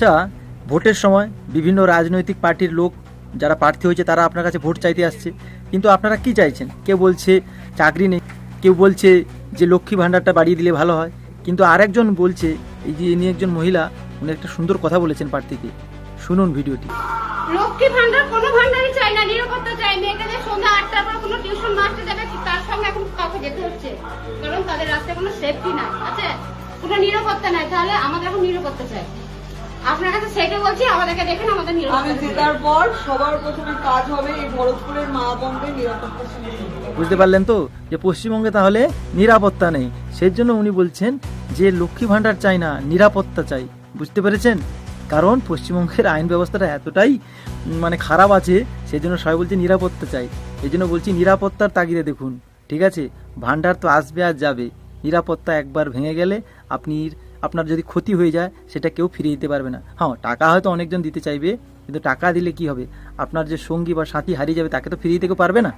আচ্ছা, ভোটের সময় বিভিন্ন রাজনৈতিক পার্টির লোক যারা প্রার্থী হয়েছে তারা আপনার কাছে ভোট চাইতে আসছে, কিন্তু আপনারা কি চাইছেন? কেউ বলছে চাকরি নেই, কেউ বলছে যে লক্ষ্মী ভাণ্ডারটা বাড়িয়ে দিলে ভালো হয়, কিন্তু আরেকজন বলছে, এই যে ইনি একজন মহিলা, উনি একটা সুন্দর কথা বলেছেন প্রার্থীকে, শুনুন ভিডিওটি। লক্ষ্মী ভান্ডার কোনো ভান্ডারই চাই না, নিরাপত্তা চাই। মেয়েকে যে সন্ধ্যা 8টার পর কোনো টিউশন মাস্টার যাবে তার সঙ্গে এখন কাউকে যেতে হচ্ছে, কারণ তাদের রাস্তায় কোনো সেফটি নাই, আছে কোনো নিরাপত্তা নাই। তাহলে আমাদের এখন নিরাপত্তা চাই। আপনার কাছে সেটা বলছি, আমাদেরকে দেখেন, আমাদের আমি নিরাপত্তা জেতার পর সবার প্রথমে কাজ হবে এই ভরতপুরের মা বোনদের নিরাপত্তার সঙ্গে যুক্ত করা। বুঝতে পারলেন তো যে পশ্চিমবঙ্গে তাহলে নিরাপত্তা নেই, সেই জন্য উনি বলছেন যে লক্ষ্মী ভাণ্ডার চাই না, নিরাপত্তা চাই। বুঝতে পেরেছেন? কারণ পশ্চিমবঙ্গের আইন ব্যবস্থাটা এতটাই মানে খারাপ আছে, সেই জন্য সবাই বলছে নিরাপত্তা চাই। এই জন্য বলছি নিরাপত্তার তাগিদে দেখুন, ঠিক আছে? ভাণ্ডার তো আসবে আর যাবে, নিরাপত্তা একবার ভেঙে গেলে আপনার যদি ক্ষতি হয়ে যায় সেটা কেউ ফিরিয়ে দিতে পারবে না। হ্যাঁ, টাকা হয়তো অনেকজন দিতে চাইবে, কিন্তু টাকা দিলে কি হবে? আপনার যে সঙ্গী বা সাথী হারিয়ে যাবে তাকে তো ফিরিয়ে দিতে কেউ পারবে না।